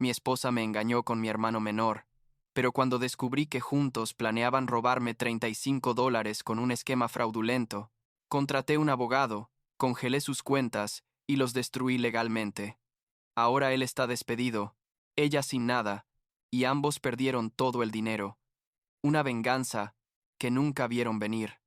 mi esposa me engañó con mi hermano menor, pero cuando descubrí que juntos planeaban robarme $35 con un esquema fraudulento, contraté un abogado, congelé sus cuentas y los destruí legalmente. Ahora él está despedido, ella sin nada, y ambos perdieron todo el dinero. Una venganza que nunca vieron venir.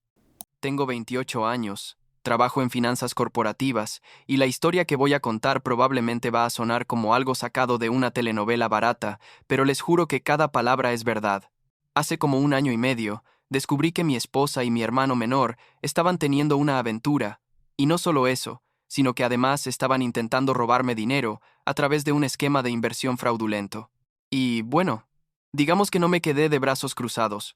Tengo 28 años, trabajo en finanzas corporativas, y la historia que voy a contar probablemente va a sonar como algo sacado de una telenovela barata, pero les juro que cada palabra es verdad. Hace como 1 año y medio, descubrí que mi esposa y mi hermano menor estaban teniendo una aventura, y no solo eso, sino que además estaban intentando robarme dinero a través de un esquema de inversión fraudulento. Y, bueno, digamos que no me quedé de brazos cruzados.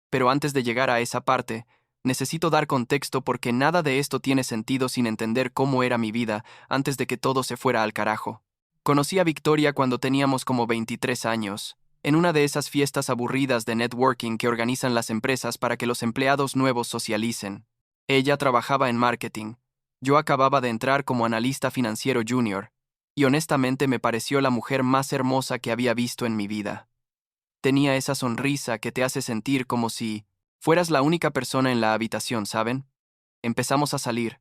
Pero antes de llegar a esa parte, necesito dar contexto porque nada de esto tiene sentido sin entender cómo era mi vida antes de que todo se fuera al carajo. Conocí a Victoria cuando teníamos como 23 años, en una de esas fiestas aburridas de networking que organizan las empresas para que los empleados nuevos socialicen. Ella trabajaba en marketing. Yo acababa de entrar como analista financiero junior, y honestamente me pareció la mujer más hermosa que había visto en mi vida. Tenía esa sonrisa que te hace sentir como si fueras la única persona en la habitación, ¿saben? Empezamos a salir,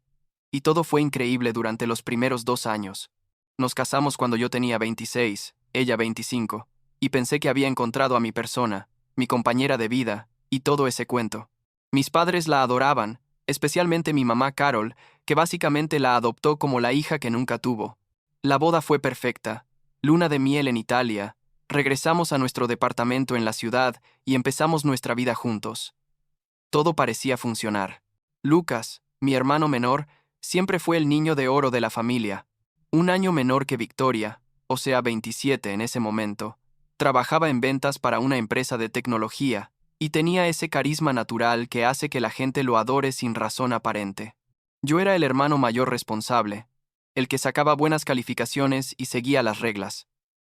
y todo fue increíble durante los primeros 2 años. Nos casamos cuando yo tenía 26, ella 25, y pensé que había encontrado a mi persona, mi compañera de vida, y todo ese cuento. Mis padres la adoraban, especialmente mi mamá Carol, que básicamente la adoptó como la hija que nunca tuvo. La boda fue perfecta, luna de miel en Italia. Regresamos a nuestro departamento en la ciudad y empezamos nuestra vida juntos. Todo parecía funcionar. Lucas, mi hermano menor, siempre fue el niño de oro de la familia. 1 año menor que Victoria, o sea 27 en ese momento. Trabajaba en ventas para una empresa de tecnología y tenía ese carisma natural que hace que la gente lo adore sin razón aparente. Yo era el hermano mayor responsable, el que sacaba buenas calificaciones y seguía las reglas.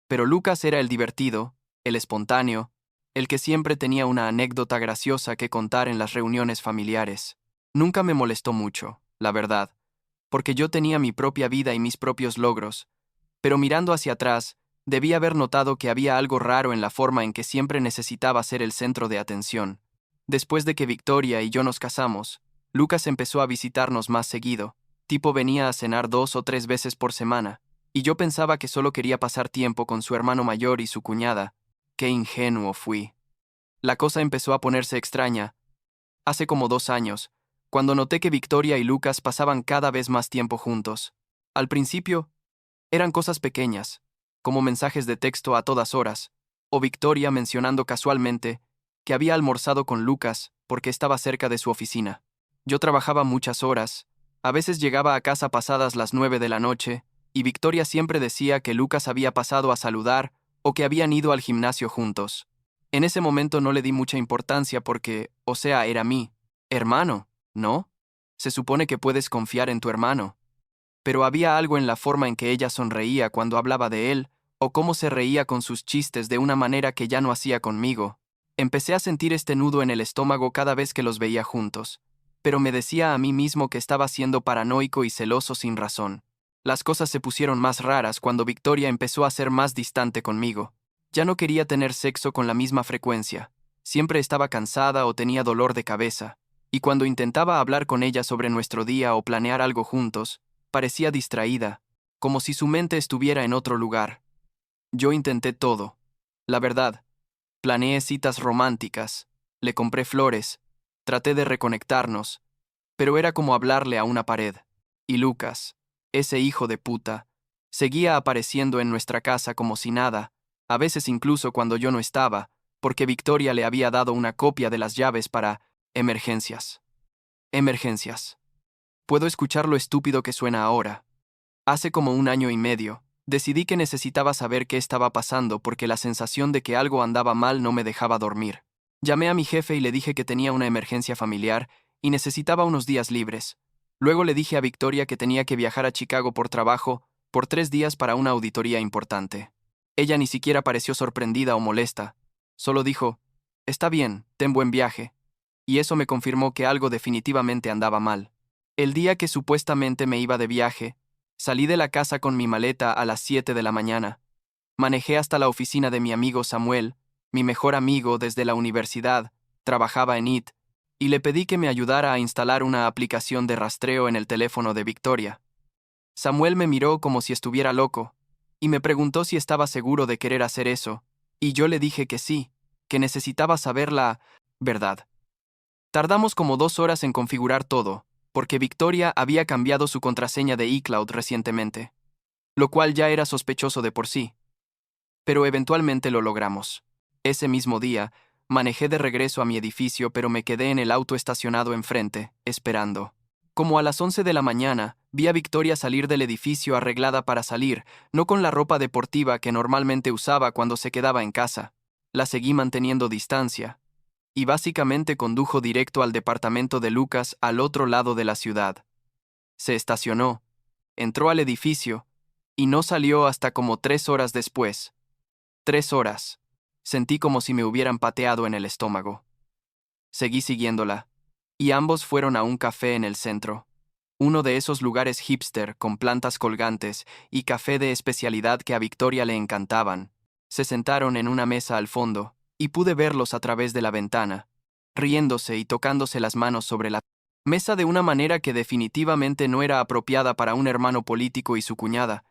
Pero Lucas era el divertido, el espontáneo, el que siempre tenía una anécdota graciosa que contar en las reuniones familiares. Nunca me molestó mucho, la verdad, porque yo tenía mi propia vida y mis propios logros, pero mirando hacia atrás, debí haber notado que había algo raro en la forma en que siempre necesitaba ser el centro de atención. Después de que Victoria y yo nos casamos, Lucas empezó a visitarnos más seguido, tipo venía a cenar 2 o 3 veces por semana, y yo pensaba que solo quería pasar tiempo con su hermano mayor y su cuñada. Qué ingenuo fui. La cosa empezó a ponerse extraña. Hace como 2 años, cuando noté que Victoria y Lucas pasaban cada vez más tiempo juntos. Al principio, eran cosas pequeñas, como mensajes de texto a todas horas, o Victoria mencionando casualmente que había almorzado con Lucas porque estaba cerca de su oficina. Yo trabajaba muchas horas, a veces llegaba a casa pasadas las 9 de la noche, y Victoria siempre decía que Lucas había pasado a saludar o que habían ido al gimnasio juntos. En ese momento no le di mucha importancia porque, o sea, era mi hermano, ¿no? Se supone que puedes confiar en tu hermano. Pero había algo en la forma en que ella sonreía cuando hablaba de él, o cómo se reía con sus chistes de una manera que ya no hacía conmigo. Empecé a sentir este nudo en el estómago cada vez que los veía juntos, pero me decía a mí mismo que estaba siendo paranoico y celoso sin razón. Las cosas se pusieron más raras cuando Victoria empezó a ser más distante conmigo. Ya no quería tener sexo con la misma frecuencia. Siempre estaba cansada o tenía dolor de cabeza, y cuando intentaba hablar con ella sobre nuestro día o planear algo juntos, parecía distraída, como si su mente estuviera en otro lugar. Yo intenté todo. La verdad, planeé citas románticas, le compré flores, traté de reconectarnos, pero era como hablarle a una pared. Y Lucas, ese hijo de puta, seguía apareciendo en nuestra casa como si nada, a veces incluso cuando yo no estaba, porque Victoria le había dado una copia de las llaves para emergencias. Emergencias. Puedo escuchar lo estúpido que suena ahora. Hace como 1 año y medio, decidí que necesitaba saber qué estaba pasando porque la sensación de que algo andaba mal no me dejaba dormir. Llamé a mi jefe y le dije que tenía una emergencia familiar y necesitaba unos días libres. Luego le dije a Victoria que tenía que viajar a Chicago por trabajo, por 3 días para una auditoría importante. Ella ni siquiera pareció sorprendida o molesta. Solo dijo, «Está bien, ten buen viaje». Y eso me confirmó que algo definitivamente andaba mal. El día que supuestamente me iba de viaje, salí de la casa con mi maleta a las 7 de la mañana. Manejé hasta la oficina de mi amigo Samuel, mi mejor amigo desde la universidad, trabajaba en IT, y le pedí que me ayudara a instalar una aplicación de rastreo en el teléfono de Victoria. Samuel me miró como si estuviera loco, y me preguntó si estaba seguro de querer hacer eso, y yo le dije que sí, que necesitaba saber la verdad. Tardamos como 2 horas en configurar todo, porque Victoria había cambiado su contraseña de iCloud recientemente, lo cual ya era sospechoso de por sí. Pero eventualmente lo logramos. Ese mismo día, manejé de regreso a mi edificio, pero me quedé en el auto estacionado enfrente, esperando. Como a las 11 de la mañana, vi a Victoria salir del edificio arreglada para salir, no con la ropa deportiva que normalmente usaba cuando se quedaba en casa. La seguí manteniendo distancia, y básicamente condujo directo al departamento de Lucas al otro lado de la ciudad. Se estacionó, entró al edificio, y no salió hasta como 3 horas después. 3 horas. Sentí como si me hubieran pateado en el estómago. Seguí siguiéndola, y ambos fueron a un café en el centro. Uno de esos lugares hipster con plantas colgantes y café de especialidad que a Victoria le encantaban. Se sentaron en una mesa al fondo, y pude verlos a través de la ventana, riéndose y tocándose las manos sobre la mesa de una manera que definitivamente no era apropiada para un hermano político y su cuñada.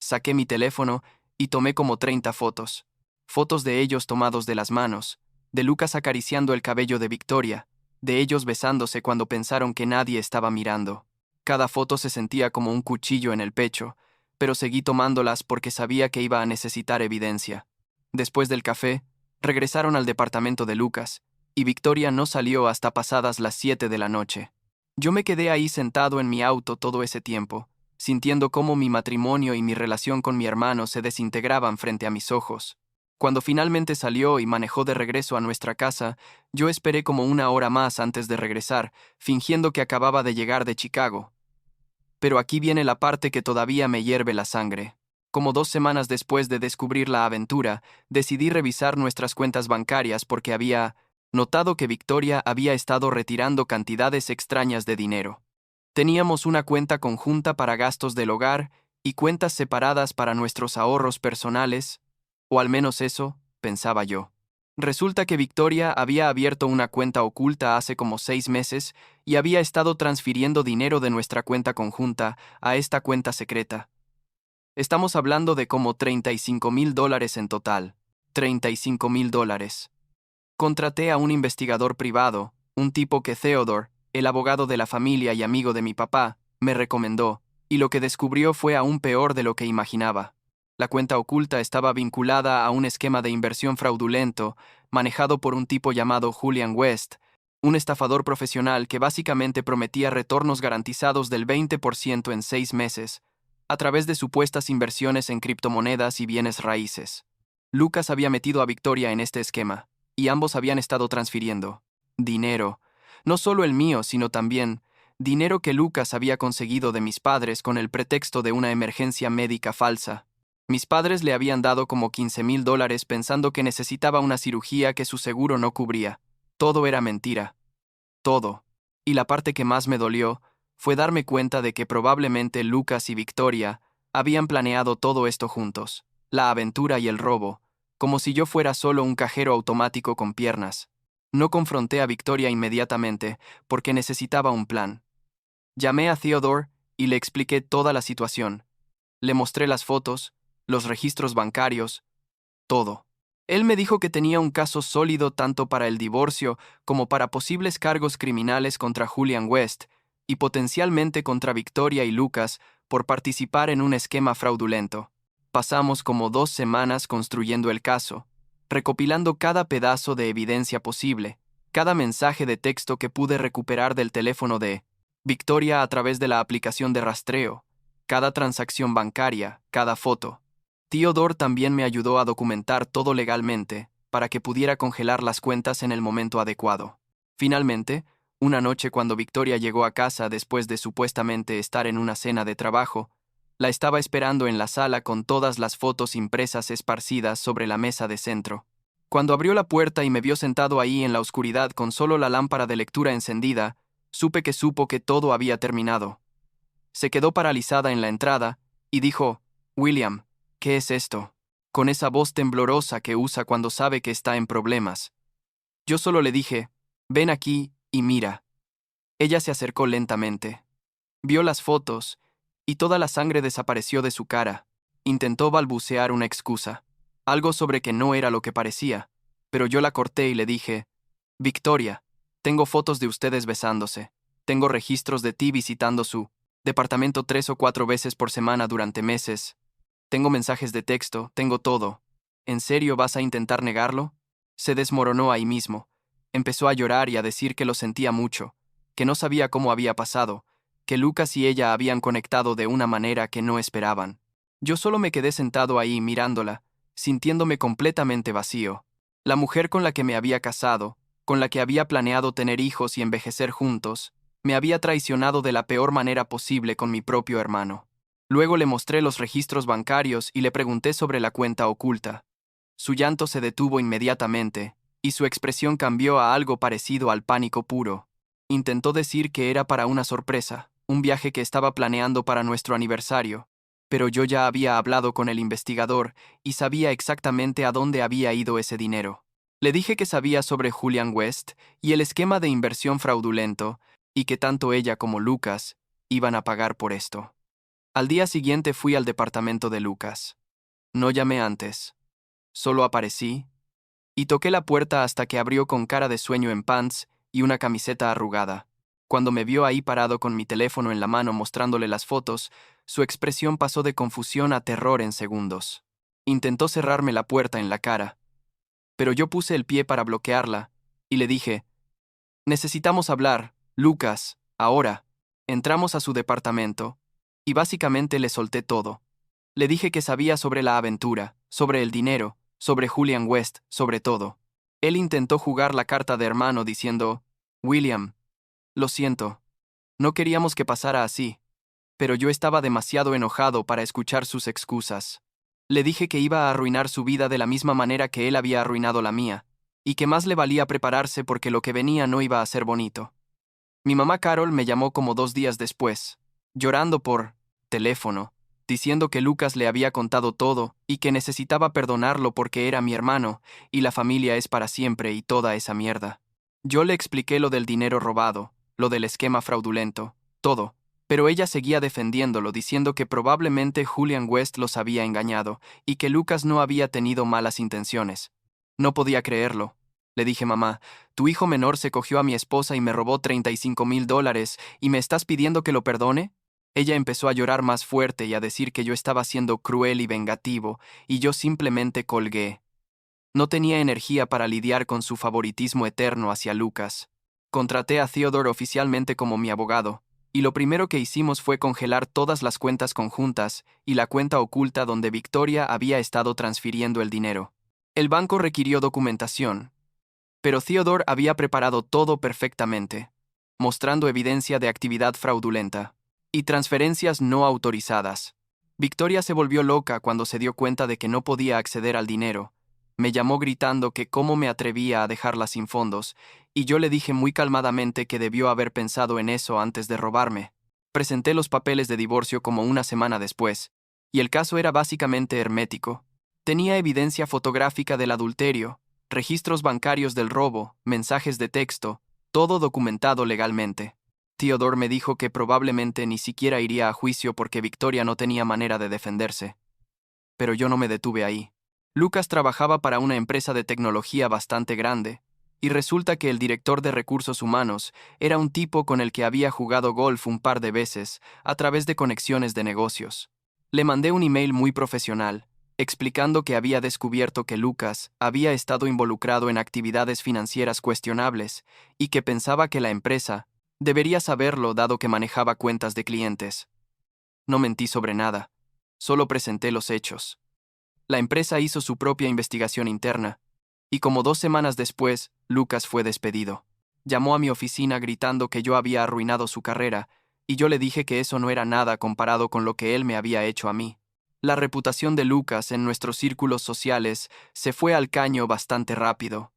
Saqué mi teléfono y tomé como 30 fotos. Fotos de ellos tomados de las manos, de Lucas acariciando el cabello de Victoria, de ellos besándose cuando pensaron que nadie estaba mirando. Cada foto se sentía como un cuchillo en el pecho, pero seguí tomándolas porque sabía que iba a necesitar evidencia. Después del café, regresaron al departamento de Lucas, y Victoria no salió hasta pasadas las 7 de la noche. Yo me quedé ahí sentado en mi auto todo ese tiempo, sintiendo cómo mi matrimonio y mi relación con mi hermano se desintegraban frente a mis ojos. Cuando finalmente salió y manejó de regreso a nuestra casa, yo esperé como 1 hora más antes de regresar, fingiendo que acababa de llegar de Chicago. Pero aquí viene la parte que todavía me hierve la sangre. Como 2 semanas después de descubrir la aventura, decidí revisar nuestras cuentas bancarias porque había notado que Victoria había estado retirando cantidades extrañas de dinero. Teníamos una cuenta conjunta para gastos del hogar y cuentas separadas para nuestros ahorros personales, o al menos eso, pensaba yo. Resulta que Victoria había abierto una cuenta oculta hace como 6 meses y había estado transfiriendo dinero de nuestra cuenta conjunta a esta cuenta secreta. Estamos hablando de como $35,000 en total. $35,000. Contraté a un investigador privado, un tipo que Theodore, el abogado de la familia y amigo de mi papá, me recomendó, y lo que descubrió fue aún peor de lo que imaginaba. La cuenta oculta estaba vinculada a un esquema de inversión fraudulento manejado por un tipo llamado Julian West, un estafador profesional que básicamente prometía retornos garantizados del 20% en 6 meses, a través de supuestas inversiones en criptomonedas y bienes raíces. Lucas había metido a Victoria en este esquema, y ambos habían estado transfiriendo dinero, no solo el mío, sino también dinero que Lucas había conseguido de mis padres con el pretexto de una emergencia médica falsa. Mis padres le habían dado como $15,000 pensando que necesitaba una cirugía que su seguro no cubría. Todo era mentira. Todo. Y la parte que más me dolió fue darme cuenta de que probablemente Lucas y Victoria habían planeado todo esto juntos, la aventura y el robo, como si yo fuera solo un cajero automático con piernas. No confronté a Victoria inmediatamente porque necesitaba un plan. Llamé a Theodore y le expliqué toda la situación. Le mostré las fotos, los registros bancarios, todo. Él me dijo que tenía un caso sólido tanto para el divorcio como para posibles cargos criminales contra Julian West y potencialmente contra Victoria y Lucas por participar en un esquema fraudulento. Pasamos como 2 semanas construyendo el caso, recopilando cada pedazo de evidencia posible, cada mensaje de texto que pude recuperar del teléfono de Victoria a través de la aplicación de rastreo, cada transacción bancaria, cada foto. Theodore también me ayudó a documentar todo legalmente, para que pudiera congelar las cuentas en el momento adecuado. Finalmente, una noche cuando Victoria llegó a casa después de supuestamente estar en una cena de trabajo, la estaba esperando en la sala con todas las fotos impresas esparcidas sobre la mesa de centro. Cuando abrió la puerta y me vio sentado ahí en la oscuridad con solo la lámpara de lectura encendida, supo que todo había terminado. Se quedó paralizada en la entrada y dijo, «William, ¿qué es esto?» con esa voz temblorosa que usa cuando sabe que está en problemas. Yo solo le dije, ven aquí y mira. Ella se acercó lentamente. Vio las fotos, y toda la sangre desapareció de su cara. Intentó balbucear una excusa, algo sobre que no era lo que parecía, pero yo la corté y le dije, Victoria, tengo fotos de ustedes besándose. Tengo registros de ti visitando su departamento 3 o 4 veces por semana durante meses. Tengo mensajes de texto, tengo todo. ¿En serio vas a intentar negarlo? Se desmoronó ahí mismo. Empezó a llorar y a decir que lo sentía mucho, que no sabía cómo había pasado, que Lucas y ella habían conectado de una manera que no esperaban. Yo solo me quedé sentado ahí mirándola, sintiéndome completamente vacío. La mujer con la que me había casado, con la que había planeado tener hijos y envejecer juntos, me había traicionado de la peor manera posible con mi propio hermano. Luego le mostré los registros bancarios y le pregunté sobre la cuenta oculta. Su llanto se detuvo inmediatamente, y su expresión cambió a algo parecido al pánico puro. Intentó decir que era para una sorpresa, un viaje que estaba planeando para nuestro aniversario, pero yo ya había hablado con el investigador y sabía exactamente a dónde había ido ese dinero. Le dije que sabía sobre Julian West y el esquema de inversión fraudulento, y que tanto ella como Lucas iban a pagar por esto. Al día siguiente fui al departamento de Lucas. No llamé antes. Solo aparecí y toqué la puerta hasta que abrió con cara de sueño en pants y una camiseta arrugada. Cuando me vio ahí parado con mi teléfono en la mano mostrándole las fotos, su expresión pasó de confusión a terror en segundos. Intentó cerrarme la puerta en la cara, pero yo puse el pie para bloquearla y le dije, necesitamos hablar, Lucas, ahora. Entramos a su departamento y básicamente le solté todo. Le dije que sabía sobre la aventura, sobre el dinero, sobre Julian West, sobre todo. Él intentó jugar la carta de hermano diciendo, William, lo siento, no queríamos que pasara así, pero yo estaba demasiado enojado para escuchar sus excusas. Le dije que iba a arruinar su vida de la misma manera que él había arruinado la mía, y que más le valía prepararse porque lo que venía no iba a ser bonito. Mi mamá Carol me llamó como 2 días después, llorando por teléfono, diciendo que Lucas le había contado todo y que necesitaba perdonarlo porque era mi hermano y la familia es para siempre y toda esa mierda. Yo le expliqué lo del dinero robado, lo del esquema fraudulento, todo, pero ella seguía defendiéndolo diciendo que probablemente Julian West los había engañado y que Lucas no había tenido malas intenciones. No podía creerlo. Le dije, mamá, tu hijo menor se cogió a mi esposa y me robó $35,000 y me estás pidiendo que lo perdone. Ella empezó a llorar más fuerte y a decir que yo estaba siendo cruel y vengativo, y yo simplemente colgué. No tenía energía para lidiar con su favoritismo eterno hacia Lucas. Contraté a Theodore oficialmente como mi abogado, y lo primero que hicimos fue congelar todas las cuentas conjuntas y la cuenta oculta donde Victoria había estado transfiriendo el dinero. El banco requirió documentación, pero Theodore había preparado todo perfectamente, mostrando evidencia de actividad fraudulenta y transferencias no autorizadas. Victoria se volvió loca cuando se dio cuenta de que no podía acceder al dinero. Me llamó gritando que cómo me atrevía a dejarla sin fondos, y yo le dije muy calmadamente que debió haber pensado en eso antes de robarme. Presenté los papeles de divorcio como una semana después, y el caso era básicamente hermético. Tenía evidencia fotográfica del adulterio, registros bancarios del robo, mensajes de texto, todo documentado legalmente. Theodore me dijo que probablemente ni siquiera iría a juicio porque Victoria no tenía manera de defenderse. Pero yo no me detuve ahí. Lucas trabajaba para una empresa de tecnología bastante grande, y resulta que el director de recursos humanos era un tipo con el que había jugado golf un par de veces a través de conexiones de negocios. Le mandé un email muy profesional, explicando que había descubierto que Lucas había estado involucrado en actividades financieras cuestionables y que pensaba que la empresa debería saberlo dado que manejaba cuentas de clientes. No mentí sobre nada, solo presenté los hechos. La empresa hizo su propia investigación interna, y como 2 semanas después, Lucas fue despedido. Llamó a mi oficina gritando que yo había arruinado su carrera, y yo le dije que eso no era nada comparado con lo que él me había hecho a mí. La reputación de Lucas en nuestros círculos sociales se fue al caño bastante rápido.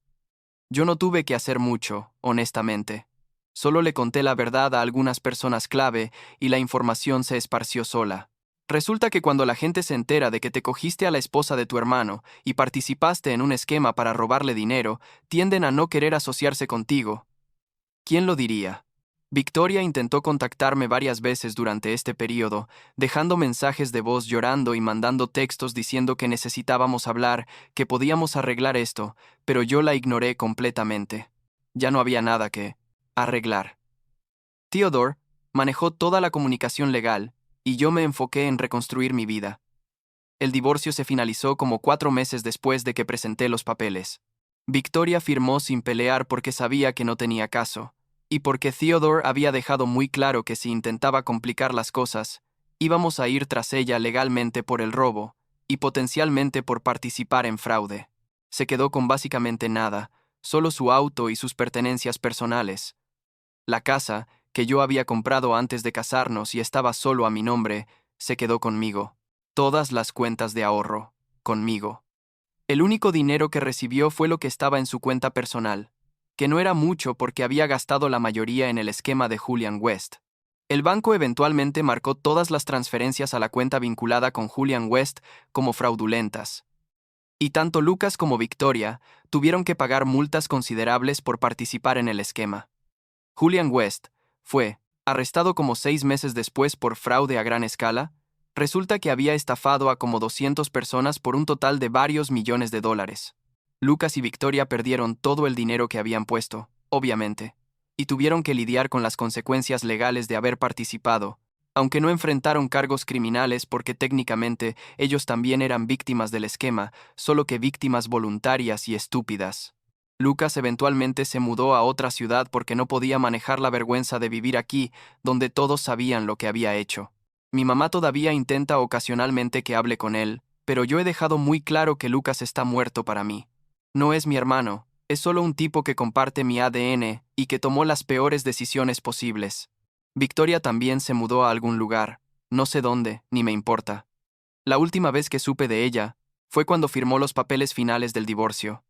Yo no tuve que hacer mucho, honestamente. Solo le conté la verdad a algunas personas clave y la información se esparció sola. Resulta que cuando la gente se entera de que te cogiste a la esposa de tu hermano y participaste en un esquema para robarle dinero, tienden a no querer asociarse contigo. ¿Quién lo diría? Victoria intentó contactarme varias veces durante este periodo, dejando mensajes de voz llorando y mandando textos diciendo que necesitábamos hablar, que podíamos arreglar esto, pero yo la ignoré completamente. Ya no había nada que arreglar. Theodore manejó toda la comunicación legal, y yo me enfoqué en reconstruir mi vida. El divorcio se finalizó como 4 meses después de que presenté los papeles. Victoria firmó sin pelear porque sabía que no tenía caso, y porque Theodore había dejado muy claro que si intentaba complicar las cosas, íbamos a ir tras ella legalmente por el robo, y potencialmente por participar en fraude. Se quedó con básicamente nada, solo su auto y sus pertenencias personales. La casa, que yo había comprado antes de casarnos y estaba solo a mi nombre, se quedó conmigo. Todas las cuentas de ahorro, conmigo. El único dinero que recibió fue lo que estaba en su cuenta personal, que no era mucho porque había gastado la mayoría en el esquema de Julian West. El banco eventualmente marcó todas las transferencias a la cuenta vinculada con Julian West como fraudulentas. Y tanto Lucas como Victoria tuvieron que pagar multas considerables por participar en el esquema. Julian West fue arrestado como 6 meses después por fraude a gran escala. Resulta que había estafado a como 200 personas por un total de varios millones de dólares. Lucas y Victoria perdieron todo el dinero que habían puesto, obviamente, y tuvieron que lidiar con las consecuencias legales de haber participado, aunque no enfrentaron cargos criminales porque técnicamente ellos también eran víctimas del esquema, solo que víctimas voluntarias y estúpidas. Lucas eventualmente se mudó a otra ciudad porque no podía manejar la vergüenza de vivir aquí, donde todos sabían lo que había hecho. Mi mamá todavía intenta ocasionalmente que hable con él, pero yo he dejado muy claro que Lucas está muerto para mí. No es mi hermano, es solo un tipo que comparte mi ADN y que tomó las peores decisiones posibles. Victoria también se mudó a algún lugar, no sé dónde, ni me importa. La última vez que supe de ella fue cuando firmó los papeles finales del divorcio.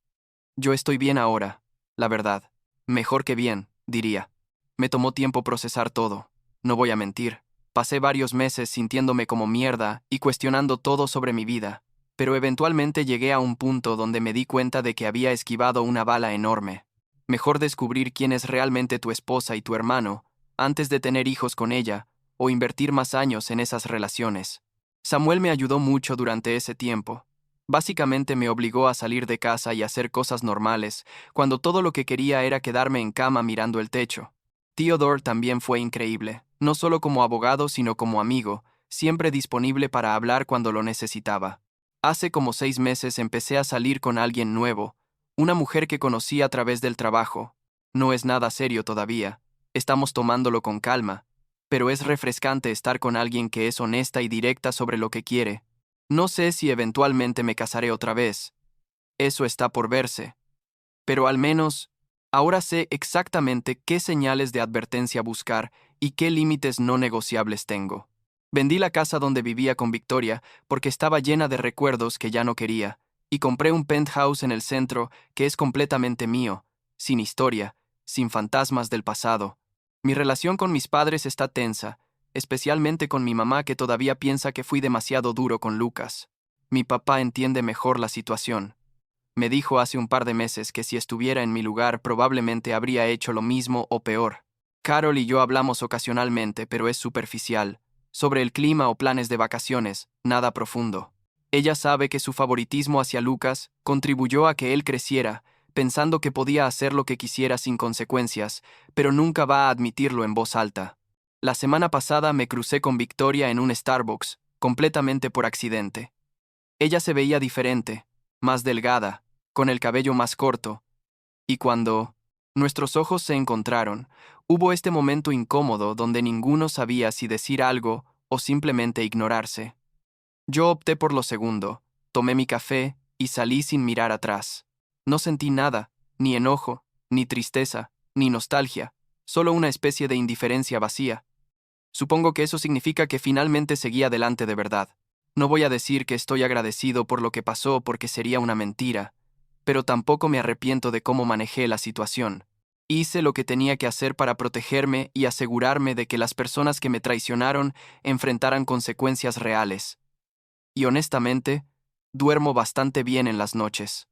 Yo estoy bien ahora, la verdad. Mejor que bien, diría. Me tomó tiempo procesar todo. No voy a mentir. Pasé varios meses sintiéndome como mierda y cuestionando todo sobre mi vida, pero eventualmente llegué a un punto donde me di cuenta de que había esquivado una bala enorme. Mejor descubrir quién es realmente tu esposa y tu hermano, antes de tener hijos con ella, o invertir más años en esas relaciones. Samuel me ayudó mucho durante ese tiempo. Básicamente me obligó a salir de casa y hacer cosas normales, cuando todo lo que quería era quedarme en cama mirando el techo. Theodore también fue increíble, no solo como abogado sino como amigo, siempre disponible para hablar cuando lo necesitaba. Hace como 6 meses empecé a salir con alguien nuevo, una mujer que conocí a través del trabajo. No es nada serio todavía, estamos tomándolo con calma, pero es refrescante estar con alguien que es honesta y directa sobre lo que quiere. No sé si eventualmente me casaré otra vez. Eso está por verse. Pero al menos, ahora sé exactamente qué señales de advertencia buscar y qué límites no negociables tengo. Vendí la casa donde vivía con Victoria porque estaba llena de recuerdos que ya no quería, y compré un penthouse en el centro que es completamente mío, sin historia, sin fantasmas del pasado. Mi relación con mis padres está tensa, especialmente con mi mamá que todavía piensa que fui demasiado duro con Lucas. Mi papá entiende mejor la situación. Me dijo hace un par de meses que si estuviera en mi lugar probablemente habría hecho lo mismo o peor. Carol y yo hablamos ocasionalmente, pero es superficial. Sobre el clima o planes de vacaciones, nada profundo. Ella sabe que su favoritismo hacia Lucas contribuyó a que él creciera, pensando que podía hacer lo que quisiera sin consecuencias, pero nunca va a admitirlo en voz alta. La semana pasada me crucé con Victoria en un Starbucks, completamente por accidente. Ella se veía diferente, más delgada, con el cabello más corto, y cuando nuestros ojos se encontraron, hubo este momento incómodo donde ninguno sabía si decir algo o simplemente ignorarse. Yo opté por lo segundo, tomé mi café y salí sin mirar atrás. No sentí nada, ni enojo, ni tristeza, ni nostalgia, solo una especie de indiferencia vacía. Supongo que eso significa que finalmente seguí adelante de verdad. No voy a decir que estoy agradecido por lo que pasó porque sería una mentira, pero tampoco me arrepiento de cómo manejé la situación. Hice lo que tenía que hacer para protegerme y asegurarme de que las personas que me traicionaron enfrentaran consecuencias reales. Y honestamente, duermo bastante bien en las noches.